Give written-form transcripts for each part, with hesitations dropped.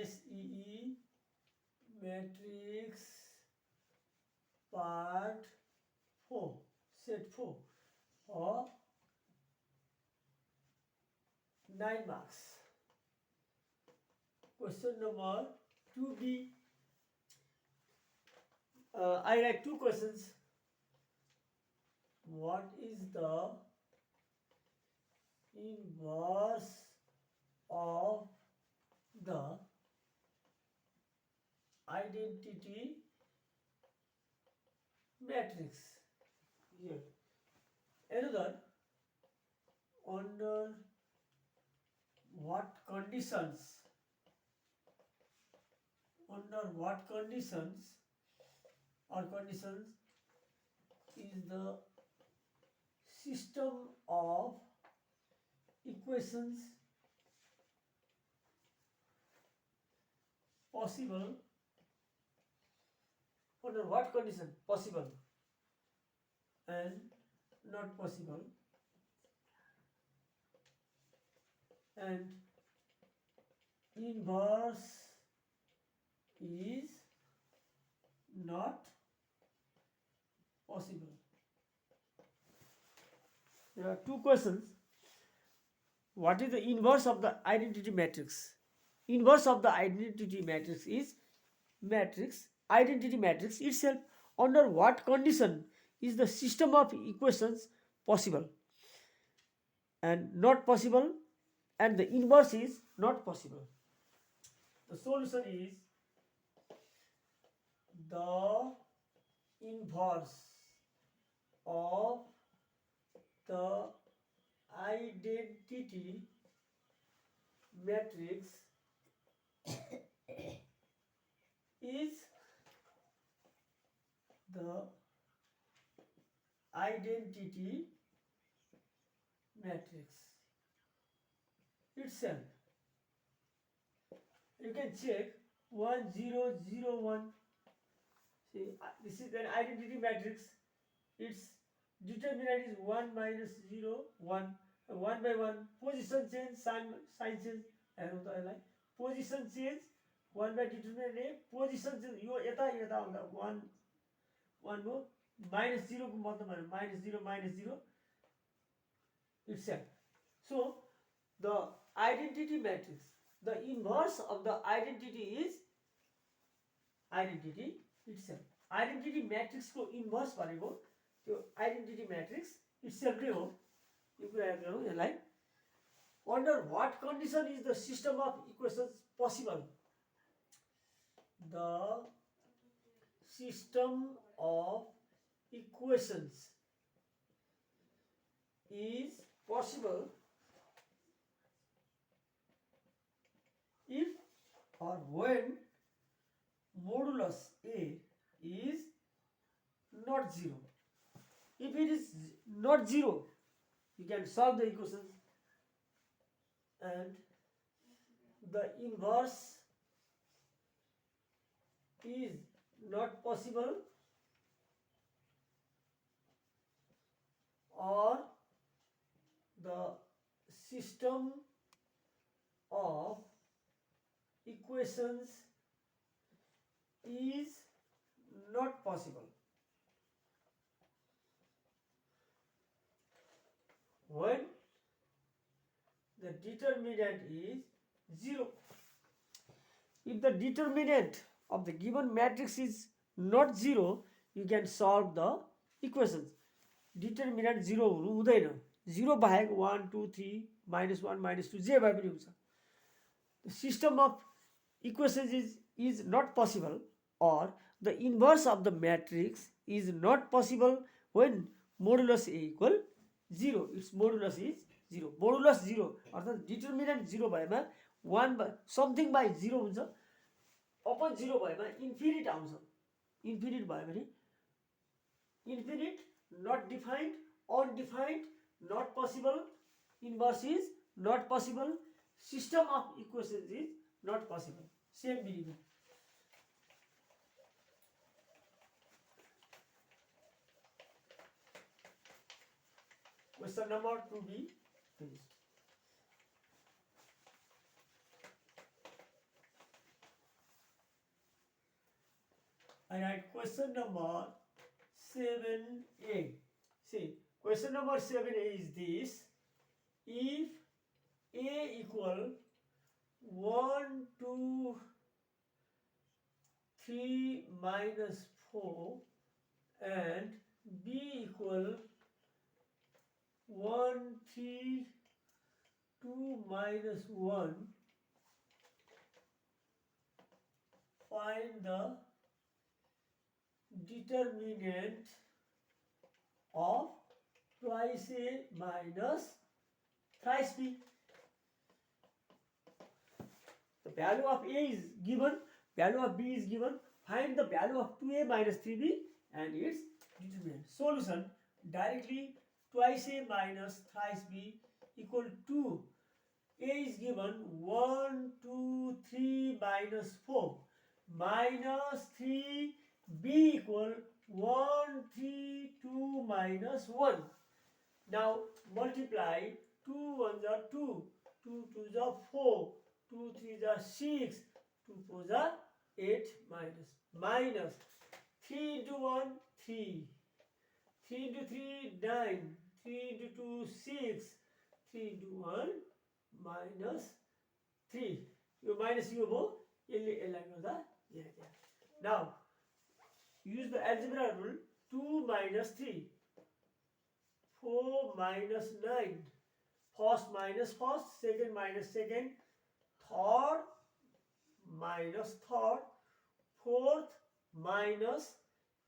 SEE matrix part 4, set 4 or 9 marks. Question number 2B. I write two questions. What is the inverse of the identity matrix? Here. Another, under what conditions is the system of equations possible? Under what condition possible and not possible, and inverse is not possible. There are two questions. What is the inverse of the identity matrix? Inverse of the identity matrix is identity matrix itself. Under what condition is the system of equations possible and not possible, and the inverse is not possible? The solution is the inverse of the identity matrix is the identity matrix itself. You can check 1001. See, this is an identity matrix. Its determinant is 1 minus 0 1 1 by 1. Position change, sign change. Position change 1 by determinant A. Position change यो यता यता हुँदा 1 1 हो. minus 0 को मतलब minus 0 itself. So the identity matrix, the inverse of the identity is identity itself. Identity matrix को inverse भनेको त्यो identity matrix itself नै हो. यो कुरा याद गरौँ यसलाई. Under what condition is the system of equations possible? The system of equations is possible if or when modulus A is not 0. If it is not 0, you can solve the equations, and the inverse is not possible, or the system of equations is not possible when the determinant is 0. If the determinant of the given matrix is not 0, you can solve the equations. Determinant 0 हुँदैन. 0 बाहेक 1 2 3 -1 -2 जे भए पनि हुन्छ. The system of equations is not possible, or the inverse of the matrix is not possible when modulus A equal 0. Its modulus is 0. Modulus 0 अर्थात् determinant 0 भएमा 1 by something by 0 हुन्छ. अपन 0 भएमा infinite आउँछ. Infinite भयो भने infinite, not defined, undefined, not possible, inverse is not possible, system of equations is not possible. Same meaning. Question number 2B finished. question number 7a. See, question number 7a is this. If a equal 1, 2, 3 minus 4 and b equal 1, 3, 2 minus 1, find the determinant of twice a minus thrice b. The value of a is given, value of b is given. Find the value of 2a minus 3b and its determinant. Solution: directly twice a minus thrice b equal to a is given 1, 2, 3 minus 4 minus 3, b equal 1, 3, 2 minus 1. Now multiply 2 1s are 2, 2 2s are 4, 2 3s are 6, 2 4s are 8 minus 3 into 1 3, 3 into 3 9, 3 into 2 6, 3 into 1 minus 3. You minus you go. Now use the algebra rule. 2 minus 3, 4 minus 9, first minus first, second minus second, third minus third, fourth minus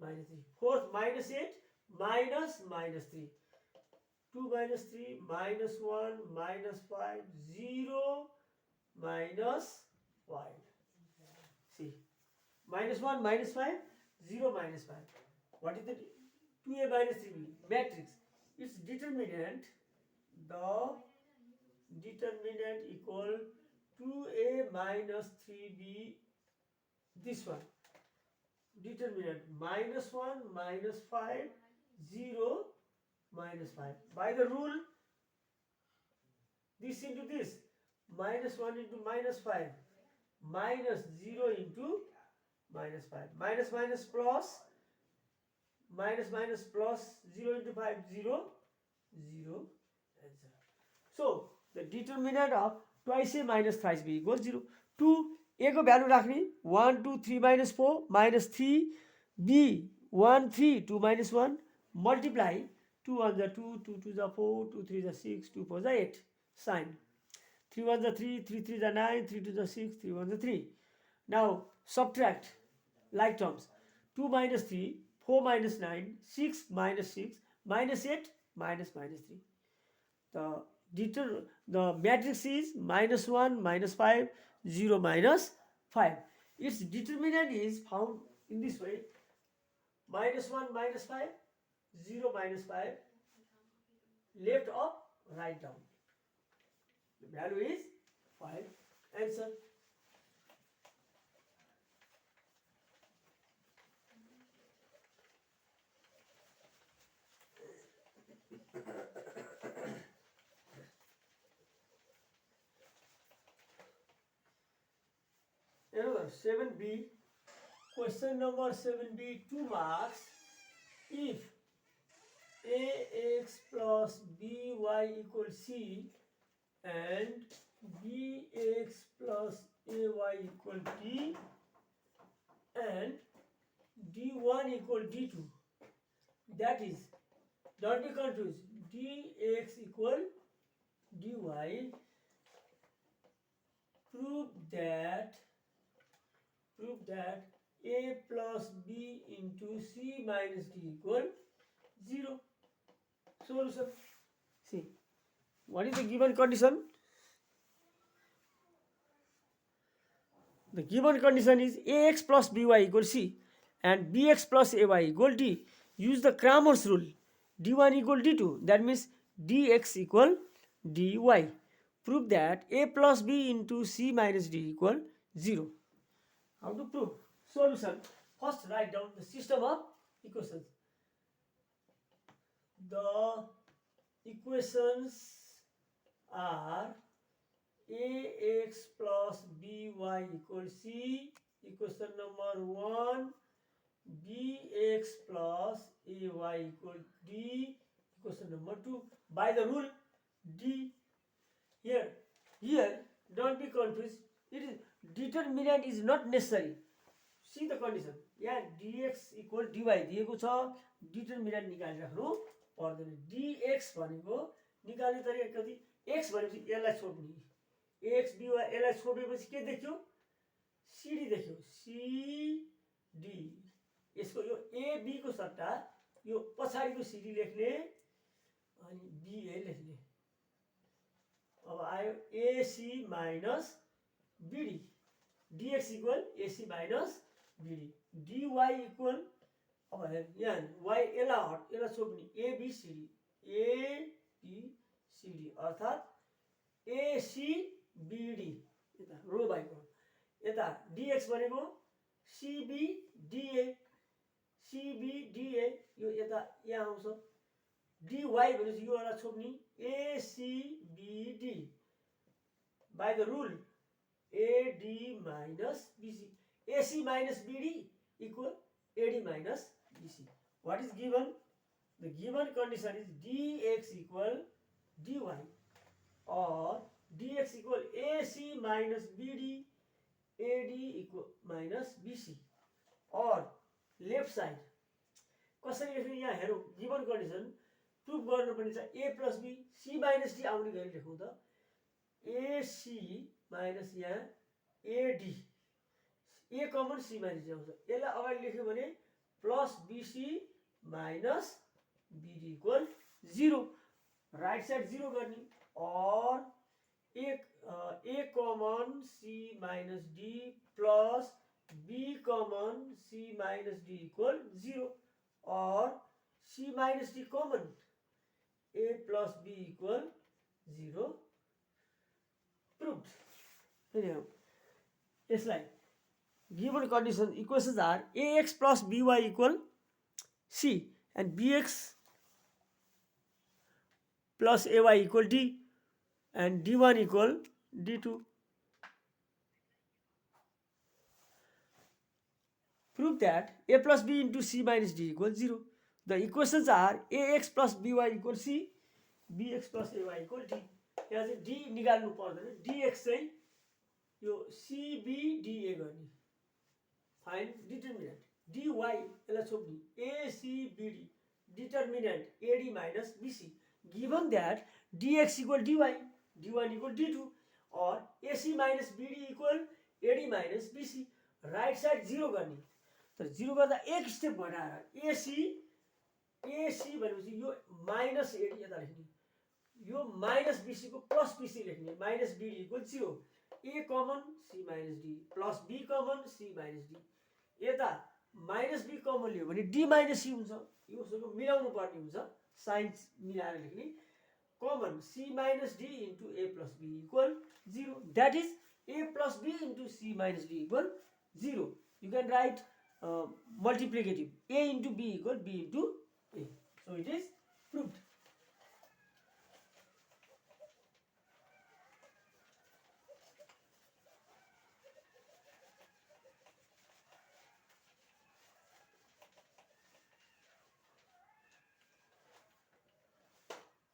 3, fourth minus 8 minus 3, 2 minus 3 minus 1 minus 5, 0 minus 5. See, minus 1 minus 5, 0 minus 5. What is the 2a minus 3b matrix? Its determinant, the determinant equal 2a minus 3b, this one. Determinant minus 1 minus 5, 0 minus 5. By the rule, this into this, minus 1 into minus 5, minus 0 into minus 5, minus minus plus, minus minus plus, 0 into 5, 0, 0, answer. So the determinant of twice a minus thrice b equals 0. 2 a को value राख्ने 1 2 3 minus 4 minus 3 b 1 3 2 minus 1 multiply 2 1s are 2, 2 2s are 4, 2 3s are 6, 2 4s are 8. Sign 3 1s are 3, 3 3s are 9, 3 2s are 6, 3 1s are 3. Now subtract like terms. 2 minus 3, 4 minus 9, 6 minus 6, minus 8, minus 3. The matrix is minus 1, minus 5, 0, minus 5. Its determinant is found in this way. Minus 1, minus 5, 0, minus 5. Left up, right down. The value is 5. Answer. Another 7b, question number 7b, 2 marks. If ax plus by equals c and bx plus ay equal d and d1 equal d2, that is, don't be confused, dx equal dy, prove that a plus b into c minus d equal 0. Solution. See, what is the given condition? The given condition is ax plus by equals c and bx plus ay equal d. Use the Cramer's rule. d1 equal d2. That means dx equal dy. Prove that a plus b into c minus d equal 0. How to prove? Solution. First write down the system of equations. The equations are ax plus by equals c, equation number 1, bx plus ay equal d. Question number 2. By the rule d. Here don't be confused. It is determinant is not necessary. See the condition. यहाँ dx equal dy दिएको छ, determinant निकालिराख्नु पर्दैन. dx भनेको निकाल्ने तरिका कति? x भनेपछि यसलाई छोड्ने. x by यसलाई छोडेपछि के देख्यो? cd देख्यो. cd यसको यो ab को सट्टा यो पछाडिको cd लेख्ने अनि ba लेख्ने. अब आयो ac minus bd. dx equal ac minus bd. dy equal अब यहाँ y यसलाई छोड्ने abcd. abcd अर्थात् acbd यता रो बाइ रो. यता dx भनेको cbda. cbda यो यता यहाँ आउँछ. dy भनेपछि यो यसलाई छोड्ने acbd. by the rule ad minus bc. ac minus bd equal ad minus bc. What is given? The given condition is dx equal dy or dx equal ac minus bd, ad equal minus bc. or left side कसरी लेख्ने? यहाँ हेरौँ. given condition proof गर्नुपर्ने छ a plus b c minus d आउने गरी लेखौँ त. ac minus यहाँ ad, a common c minus d आउँछ. यसलाई अगाडि लेख्यो भने plus bc minus bd equal 0. Right side 0 गर्ने. और a common c minus d plus b common c minus d equal 0. और c minus d common a plus b equal 0. Proved. यसलाई given condition equations are ax plus by equal c and bx plus ay equal d and d1 equal d2. Prove that a plus b into c minus d equals 0. The equations are ax plus by equal c, bx plus ay equal d. यहाँ चाहिँ d निकाल्नु पर्दैन. dx चाहिँ यो cbda गर्ने. Find determinant. dy यसलाई छोड्ने acbd. Determinant ad minus bc. Given that dx equal dy, d1 equal d2 or ac minus bd equal ad minus bc. Right side 0 गर्ने. तर 0 गर्दा एक स्टेप घटाएर ac भनेपछि यो माइनस ad यता लेख्ने. यो माइनस bc को प्लस bc लेख्ने. Minus bd equal 0. a common c minus d plus b common c minus d. यता माइनस b कमन लियो भने d माइनस c हुन्छ. योसँग मिलाउनु पर्ने हुन्छ. साइन मिलाएर लेख्ने. कमन c minus d into a plus b equal 0. That is a plus b into c minus d equal 0. You can write multiplicative. a into b equal b into a. So it is proved.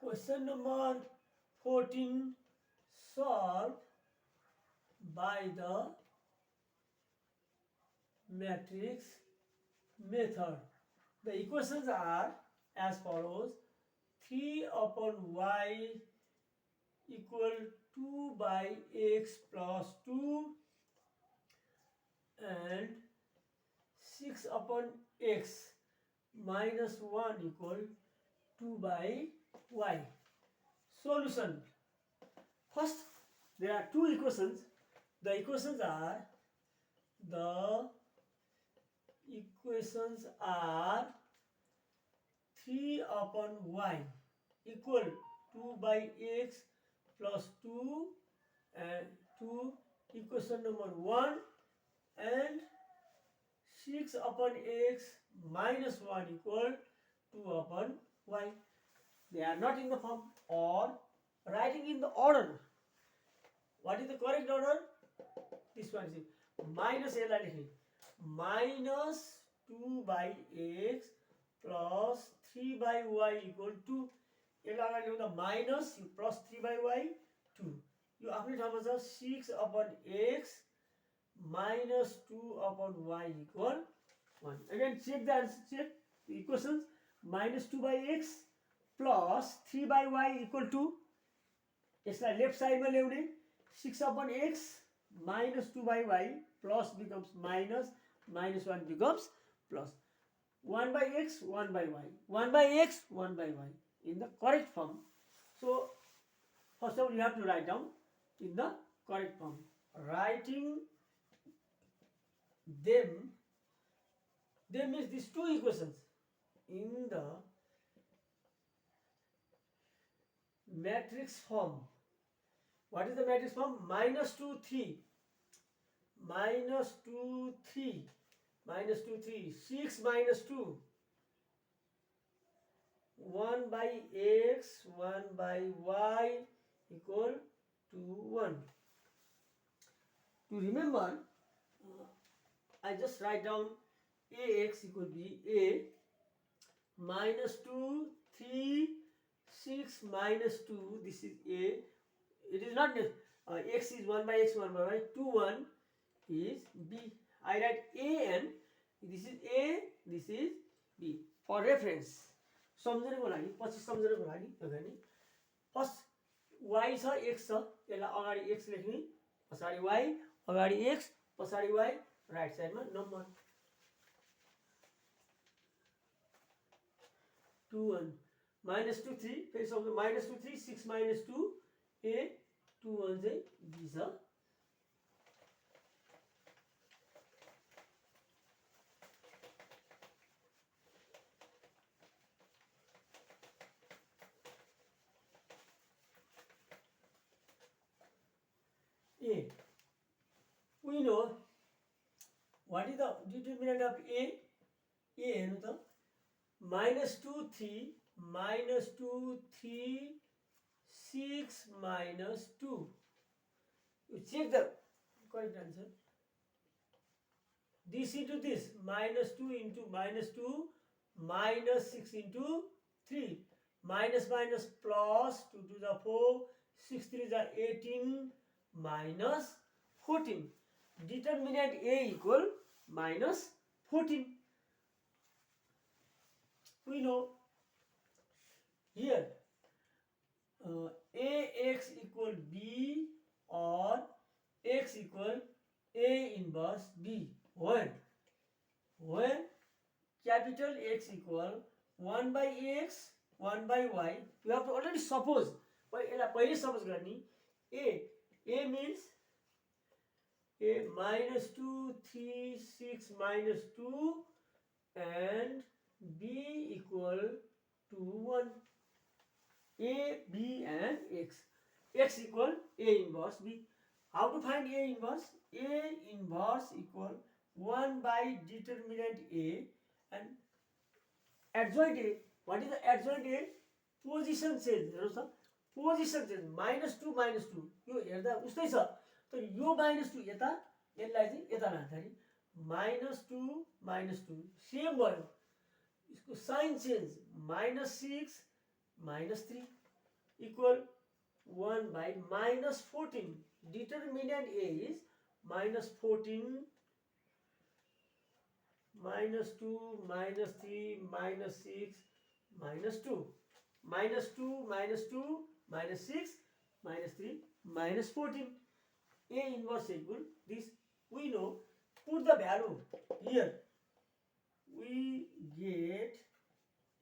Question number 14. Solve by the matrix method. The equations are as follows. 3 upon y equal 2 by x plus 2 and 6 upon x minus 1 equal 2 by y. Solution. First, there are two equations. The equations are 3 upon y equal 2 by x plus 2 and 2 equation number 1 and 6 upon x minus 1 equal 2 upon y. They are not in the form or writing in the order. What is the correct order? This one is minus l. Minus 2 by x plus 3 by y equal to यसलाई अगाडि ल्याउँदा minus yo plus 3 by y 2 यो आफ्नै ठाउँमा छ 6 upon x minus 2 upon y equal 1. Again check the answer, check the equations. Minus 2 by x plus 3 by y equal to यसलाई left साइडमा ल्याउने 6 upon x minus 2 by y plus becomes minus, minus 1 becomes plus. 1 by x, 1 by y. 1 by x, 1 by y in the correct form. So first of all you have to write down in the correct form. Writing them means these two equations in the matrix form. What is the matrix form? Minus 2, 3. Minus 2, 3. Minus 2, 3. 6 minus 2. 1 by x, 1 by y equal to 1. To remember, I just write down ax equal to be a minus 2, 3, 6 minus 2. This is a. It is not x is 1 by x, 1 by y. 2, 1 is b. I write a and this is a, this is b. For reference. सम्झनेको लागि पछि सम्झनेको लागि अगाडि first y छ x छ यसलाई अगाडि x लेख्ने पछाडि y अगाडि x पछाडि y राइट साइडमा नम्बर 2 1 minus 2 3 फेरि सम्झ minus 2 3 6 minus 2 a 2 1 चाहिँ b छ A. We know what is the determinant of A. A हेर्नु त minus 2 3 minus 2 3 6 minus 2. You check the correct answer. This into this minus 2 into minus 2 minus 6 into 3 minus minus plus 2 to the 4 6 3 is 18 minus 14. Determinant A equal minus 14. We know here ax equal b or x equal a inverse b. When capital X equal 1 by x 1 by y, you have to already suppose. यसलाई पहिले suppose गर्ने A means a minus 2 3 6 minus 2 and b equal to 1. A, b and x. X equal a inverse b. How to find a inverse? A inverse equal 1 by determinant A and adjoint A. What is the adjoint A? Position change. हेर्नुस् त position change -2 -2 यो हेर्दा उस्तै छ तर यो -2 यता यसलाई चाहिँ यता राख्दाखेरि -2 -2 सेम भयो यसको sign change -6 -3 equal 1 by -14. Determinant A is -14 -2 -3 -6 -2 -2 -2 -6 -3 -14. A inverse equal this. We know, put the value here. We get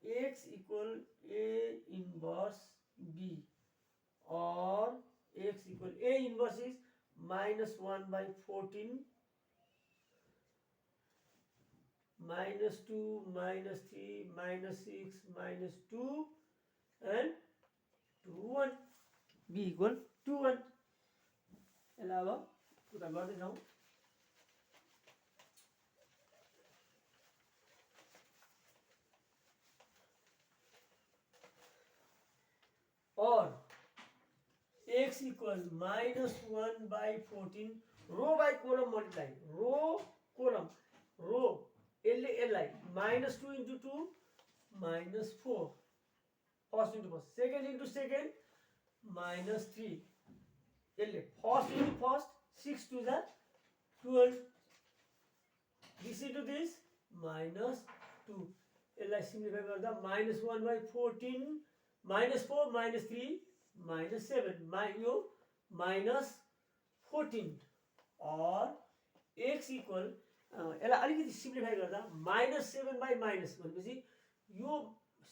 x equal a inverse b or x equal a inverse is -1 by 14 -2 -3 -6 -2 and 2 1. B equal 2 1. यसलाई अब पुरा गर्दै जाउँ or x equal -1 by 14 row by column multiply row column row यसले यसलाई -2 into 2 -4 first into first second into second -3 यसले first into first 6 to the 12 this into this -2 यसलाई simplify गर्दा -1/14 -4 -3 -7 यो -14 or x इक्वल यसलाई अलिकति सिम्प्लिफाई गर्दा -7 by minus भनेपछि यो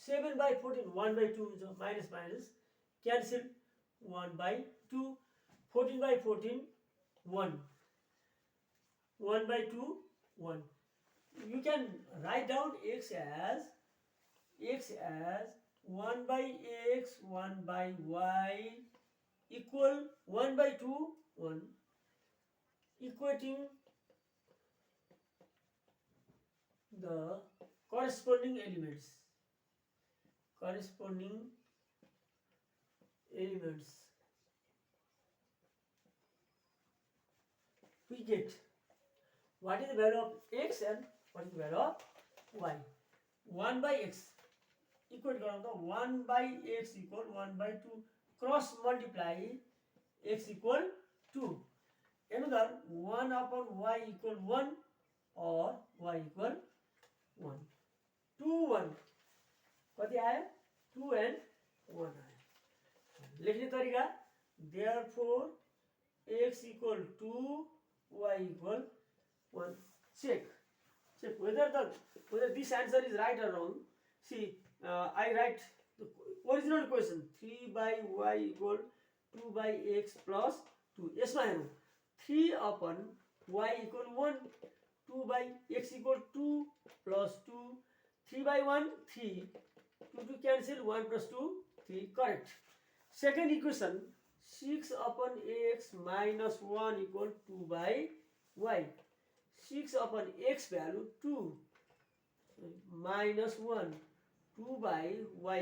7/14 1/2 हुन्छ minus minus cancel 1/2 14/14 1 1/2 1 you can write down x as 1/x 1/y equal 1/2 1 equating the corresponding elements we get what is the value of x and what is the value of y 1/x equal to 1/x equal 1/2 cross multiply x equal 2 another 1/y equal 1 or y equal 1 2 1 कति आयो 2 and 1 आयो लेख्ने तरिका therefore x equal 2 y equal 1 check whether this answer is right or wrong see I write the original question 3/y equal 2/x plus 2 यसमा हेरौँ 3/y equal 1 2/x equal 2 plus 2 3/1 3 2 cancel 1 plus 2 3 correct second equation 6/x minus 1 equal 2/y 6/x value 2 minus 1 2/y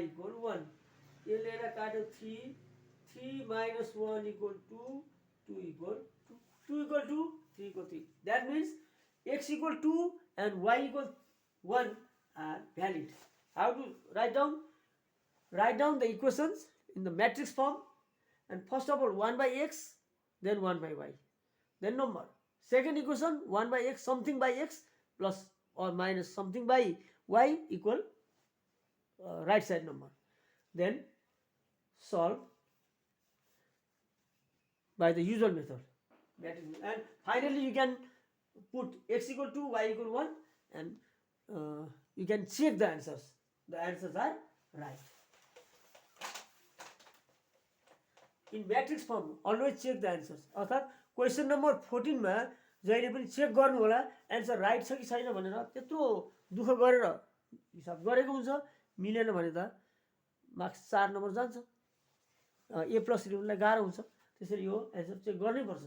equal 1 यसले एउटा काट्यो 3 minus 1 equal 2 2 equal 2 equal 2 3 equal 3 that means x equal 2 and y equal 1 are valid how to write down the equations in the matrix form and first of all 1/x then 1/y then number second equation 1/x something by x plus or minus something by y equal right side number then solve by the usual method and finally you can put x equal 2 y equal 1 and you can check the answers are right in matrix form always check the answers अर्थात् question number 14 मा जहिले पनि check गर्नु होला answer right छ कि छैन भनेर त्यत्रो दुःख गरेर हिसाब गरेको हुन्छ मिलेन भने त मार्क्स 4 नम्बर जान्छ ए प्लस ल्याउनलाई गाह्रो हुन्छ त्यसैले यो एन्सर चेक गर्नै पर्छ